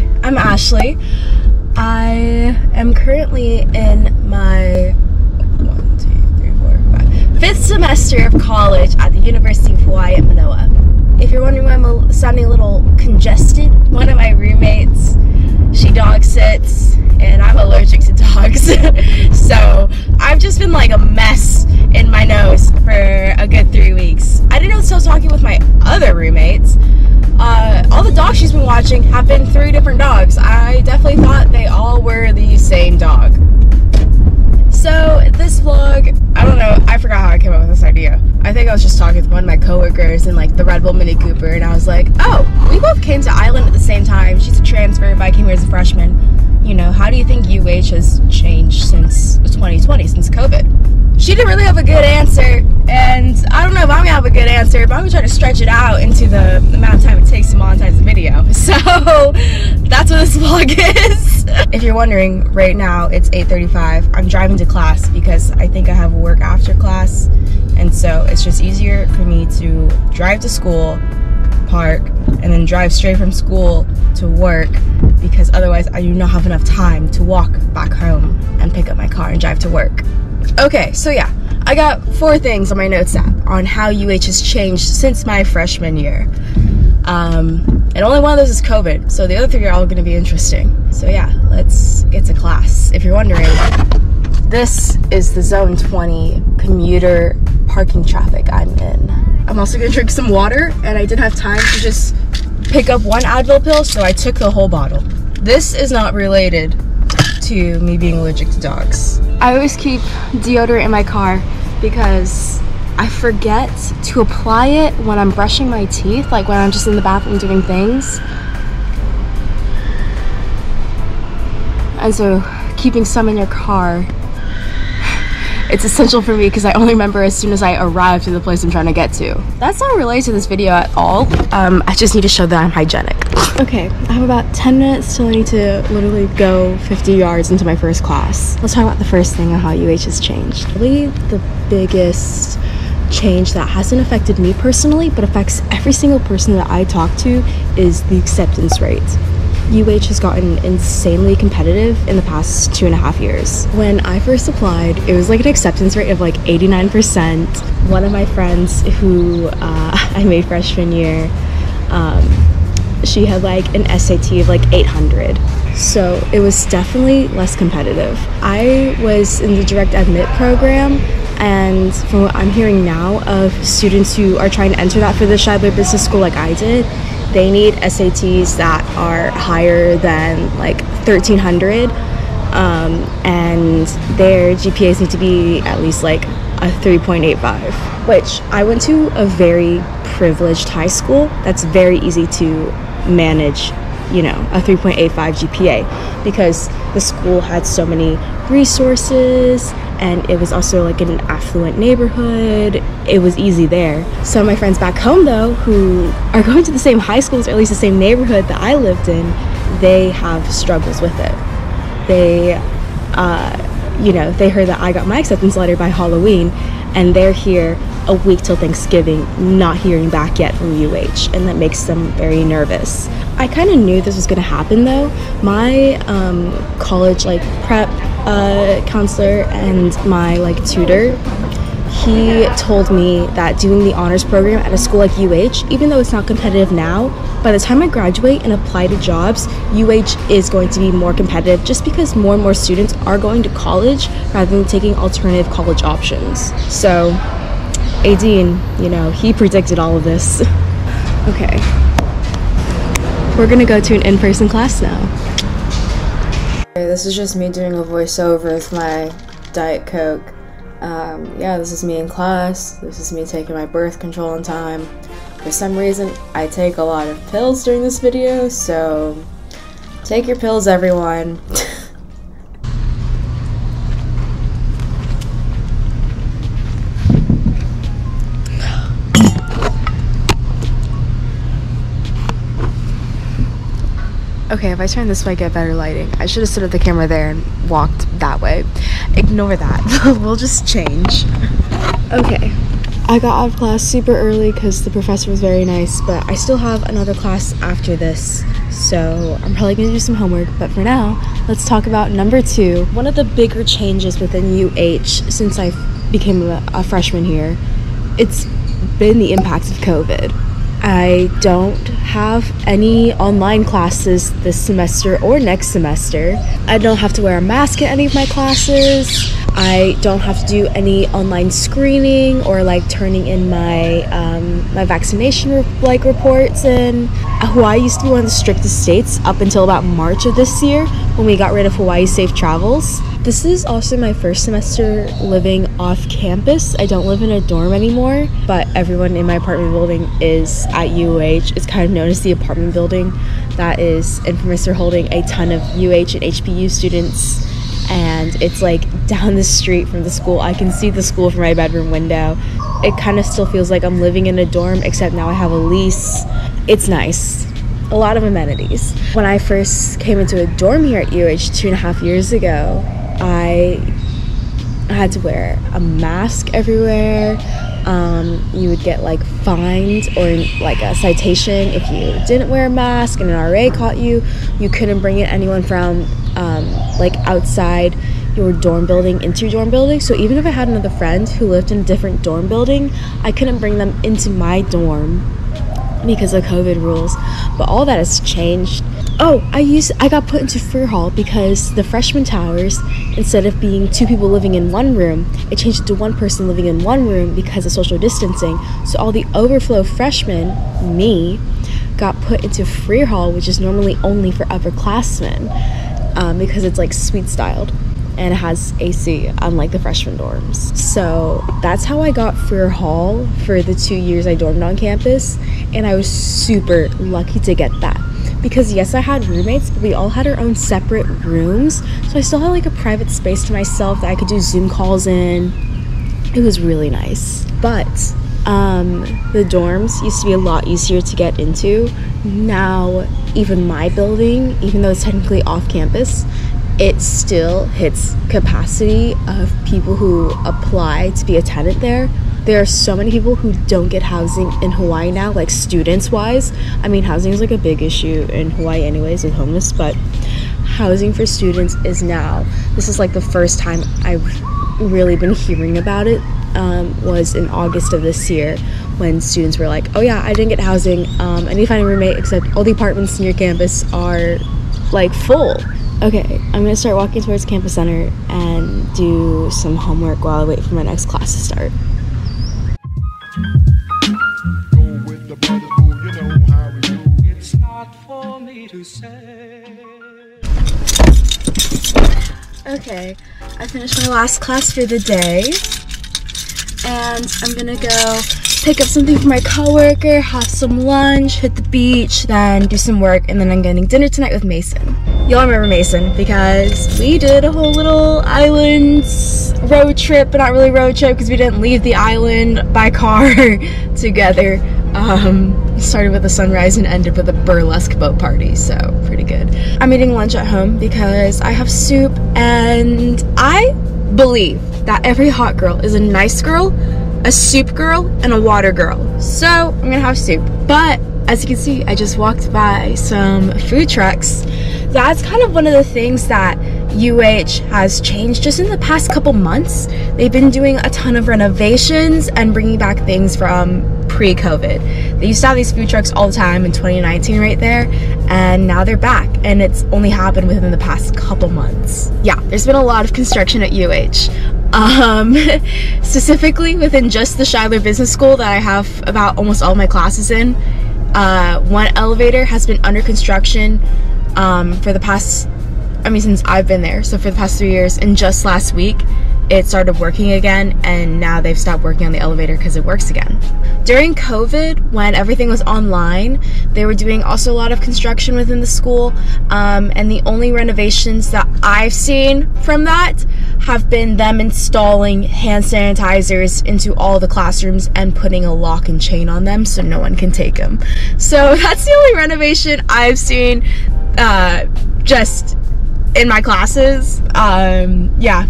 Hi, I'm Ashley. I am currently in my 5th semester of college at the University of Hawaii at Manoa. If you're wondering why I'm sounding a little congested, one of my roommates, she dog sits and I'm allergic to dogs. So I've just been like a mess in my nose for a good 3 weeks. I didn't know until I was talking with my other roommates. All the dogs she's been watching have been 3 different dogs. I definitely thought they all were the same dog. So this vlog, I don't know, I forgot how I came up with this idea. I think I was just talking with one of my coworkers in like the Red Bull Mini Cooper, and I was like, oh, we both came to Island at the same time. She's a transfer, but I came here as a freshman. You know, how do you think UH has changed since 2020, since COVID? She didn't really have a good answer, and I don't know if I'm gonna have a good answer, but I'm gonna try to stretch it out into the amount of time it takes to monetize the video. So that's what this vlog is. If you're wondering, right now it's 8:35. I'm driving to class because I think I have work after class, and so it's just easier for me to drive to school, park, and then drive straight from school to work, because otherwise I do not have enough time to walk back home and pick up my car and drive to work. Okay, so yeah, I got 4 things on my notes app on how UH has changed since my freshman year. And only one of those is COVID, so the other 3 are all gonna be interesting. So yeah, let's get to class. If you're wondering, this is the Zone 20 commuter parking traffic I'm in. I'm also gonna drink some water, and I didn't have time to just pick up 1 Advil pill, so I took the whole bottle. This is not related to me being allergic to dogs. I always keep deodorant in my car because I forget to apply it when I'm brushing my teeth, like when I'm just in the bathroom doing things. And so keeping some in your car, it's essential for me because I only remember as soon as I arrive to the place I'm trying to get to. That's not related to this video at all. I just need to show that I'm hygienic. Okay, I have about 10 minutes till I need to literally go 50 yards into my first class. Let's talk about the first thing on how UH has changed. Really, the biggest change that hasn't affected me personally, but affects every single person that I talk to, is the acceptance rate. UH has gotten insanely competitive in the past 2.5 years. When I first applied, it was like an acceptance rate of like 89%. One of my friends who I made freshman year, she had like an SAT of like 800. So it was definitely less competitive. I was in the direct admit program, and from what I'm hearing now of students who are trying to enter that for the Scheidler Business School like I did, they need SATs that are higher than like 1300, and their GPAs need to be at least like a 3.85, which I went to a very privileged high school that's very easy to manage, you know, a 3.85 GPA, because the school had so many resources, and it was also like in an affluent neighborhood. It was easy there. Some of my friends back home though, who are going to the same high schools, or at least the same neighborhood that I lived in, they have struggles with it. They you know, they heard that I got my acceptance letter by Halloween, and they're here a week till Thanksgiving not hearing back yet from UH, and that makes them very nervous. I kind of knew this was going to happen though. My college like prep counselor and my like tutor, he told me that doing the honors program at a school like UH, even though it's not competitive now, by the time I graduate and apply to jobs, UH is going to be more competitive, just because more and more students are going to college rather than taking alternative college options. So Aideen, you know, he predicted all of this. Okay, we're gonna go to an in-person class now. Okay, this is just me doing a voiceover with my Diet Coke. Yeah, this is me in class. This is me taking my birth control on time. For some reason, I take a lot of pills during this video, so take your pills, everyone. Okay, if I turn this way, I get better lighting. I should have stood at the camera there and walked that way. Ignore that. We'll just change. Okay. I got out of class super early because the professor was very nice, but I still have another class after this. so I'm probably gonna do some homework, but for now, let's talk about number 2. One of the bigger changes within UH since I became a freshman here, it's been the impact of COVID. I don't have any online classes this semester or next semester. I don't have to wear a mask at any of my classes. I don't have to do any online screening or like turning in my my vaccination reports. And Hawaii used to be one of the strictest states up until about March of this year when we got rid of Hawaii Safe Travels. This is also my first semester living off campus. I don't live in a dorm anymore, but everyone in my apartment building is at UH. It's kind of known as the apartment building that is infamous for holding a ton of UH and HBU students, and it's like down the street from the school. I can see the school from my bedroom window. It kind of still feels like I'm living in a dorm, except now I have a lease. It's nice. A lot of amenities. When I first came into a dorm here at UH 2.5 years ago, I had to wear a mask everywhere. You would get like fined or like a citation if you didn't wear a mask and an RA caught you. You couldn't bring in anyone from like outside your dorm building into your dorm building. So even if I had another friend who lived in a different dorm building, I couldn't bring them into my dorm because of COVID rules. But all that has changed. Oh, I got put into Freer Hall because the freshman towers, instead of being 2 people living in one room, it changed it to 1 person living in one room because of social distancing. So all the overflow freshmen, me, got put into Freer Hall, which is normally only for upperclassmen, because it's like suite styled and it has AC, unlike the freshman dorms. So that's how I got Freer Hall for the 2 years I dormed on campus, and I was super lucky to get that. Because yes, I had roommates, but we all had our own separate rooms, so I still had like a private space to myself that I could do Zoom calls in. It was really nice. But the dorms used to be a lot easier to get into. Now, even my building, even though it's technically off campus, it still hits capacity of people who apply to be a tenant there. There are so many people who don't get housing in Hawaii now, like students wise. I mean, housing is like a big issue in Hawaii anyways with homeless, but housing for students is now, this is like the first time I've really been hearing about it, was in August of this year when students were like, oh yeah, I didn't get housing, I need to find a roommate, except all the apartments near campus are like full. Okay, I'm gonna start walking towards campus center and do some homework while I wait for my next class to start. It's not for me to say. Okay, I finished my last class for the day, and I'm gonna go pick up something for my coworker, have some lunch, hit the beach, then do some work, and then I'm getting dinner tonight with Mason. Y'all remember Mason because we did a whole little island road trip, but not really road trip because we didn't leave the island by car together. Started with a sunrise and ended with a burlesque boat party, so pretty good. I'm eating lunch at home because I have soup, and I believe that every hot girl is a nice girl, a soup girl, and a water girl. So I'm gonna have soup. But as you can see, I just walked by some food trucks. That's kind of one of the things that UH has changed just in the past couple months. They've been doing a ton of renovations and bringing back things from pre-COVID. They used to have these food trucks all the time in 2019 right there, and now they're back, and it's only happened within the past couple months. Yeah, there's been a lot of construction at UH. Specifically within just the Shiler Business School that I have about almost all my classes in. One elevator has been under construction for the past, since I've been there, so for the past 3 years, and just last week it started working again, and now they've stopped working on the elevator because it works again. During COVID, when everything was online, they were doing also a lot of construction within the school, and the only renovations that I've seen from that have been them installing hand sanitizers into all the classrooms and putting a lock and chain on them so no one can take them. So that's the only renovation I've seen just in my classes. Yeah,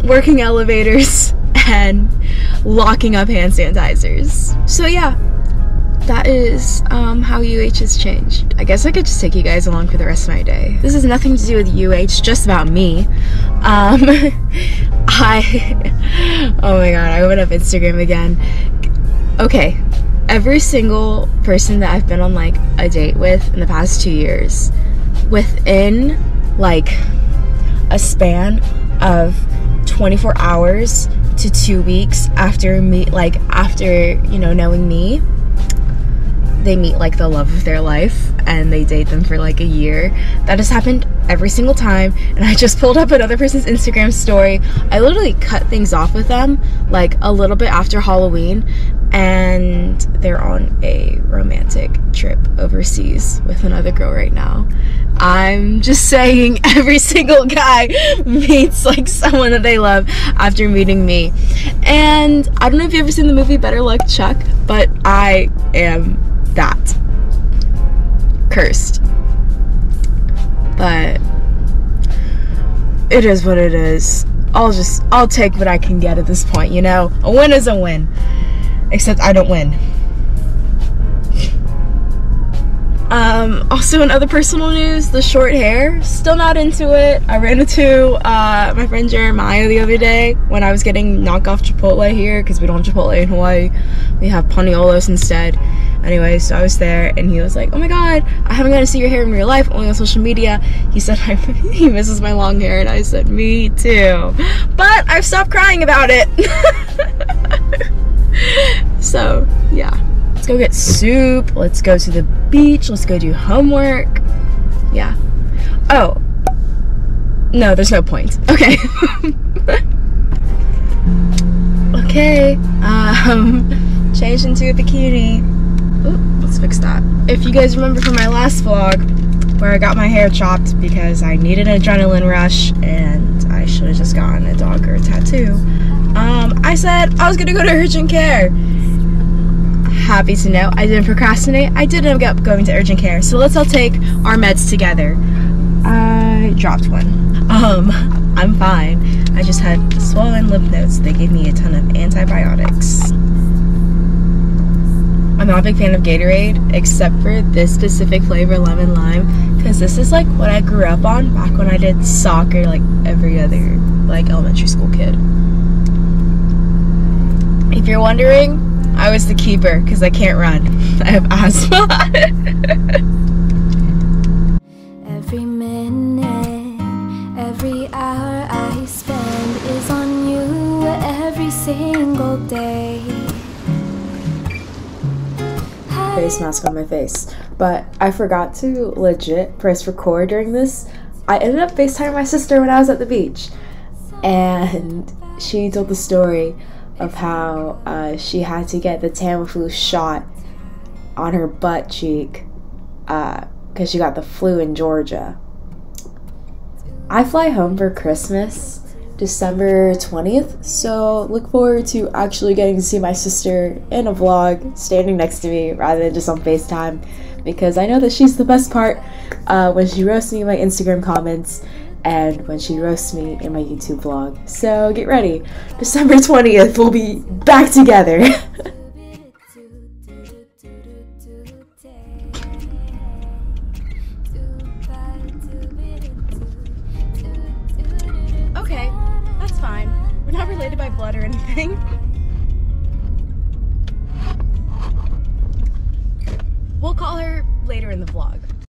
working elevators and locking up hand sanitizers. So yeah, that is how UH has changed. I guess I could just take you guys along for the rest of my day. This has nothing to do with UH, just about me. Oh my god, I opened up Instagram again. Okay, every single person that I've been on like a date with in the past 2 years, within like a span of 24 hours to 2 weeks after you know, knowing me, they meet like the love of their life and they date them for like a year. That has happened every single time. And I just pulled up another person's Instagram story. I literally cut things off with them like a little bit after Halloween, and they're on a romantic trip overseas with another girl right now. I'm just saying, every single guy meets like someone that they love after meeting me. And I don't know if you've ever seen the movie Better Luck Chuck, but I am that cursed. But it is what it is. I'll take what I can get at this point, you know? A win is a win. Except I don't win. Also in other personal news, the short hair, still not into it. I ran into my friend Jeremiah the other day when I was getting knockoff Chipotle here, because we don't have Chipotle in Hawaii. We have Paniolos instead. Anyway, so I was there and he was like, oh my god, I haven't got to see your hair in real life, only on social media. He said he misses my long hair, and I said, me too. But I've stopped crying about it. So, yeah. Let's go get soup. Let's go to the beach. Let's go do homework. Yeah. Oh. No, there's no point. Okay. Okay. Change into a bikini. Ooh, let's fix that. If you guys remember from my last vlog where I got my hair chopped because I needed an adrenaline rush and I should have just gotten a dog or a tattoo, I said I was gonna go to urgent care. Happy to know I didn't procrastinate. I did end up going to urgent care. So let's all take our meds together. I dropped one. I'm fine. I just had swollen lymph nodes. They gave me a ton of antibiotics. I'm not a big fan of Gatorade, except for this specific flavor, lemon lime, because this is like what I grew up on back when I did soccer like every other like elementary school kid. If you're wondering, I was the keeper because I can't run. I have asthma. Every minute, every hour I spend is on you every single day. Face mask on my face, but I forgot to legit press record during this. I ended up FaceTiming my sister when I was at the beach, and she told the story of how she had to get the Tamiflu shot on her butt cheek because she got the flu in Georgia. I fly home for Christmas December 20th, so look forward to actually getting to see my sister in a vlog standing next to me rather than just on FaceTime, because I know that she's the best part when she roasts me in my Instagram comments and when she roasts me in my YouTube vlog. So get ready, December 20th we'll be back together. Okay, that's fine. We're not related by blood or anything.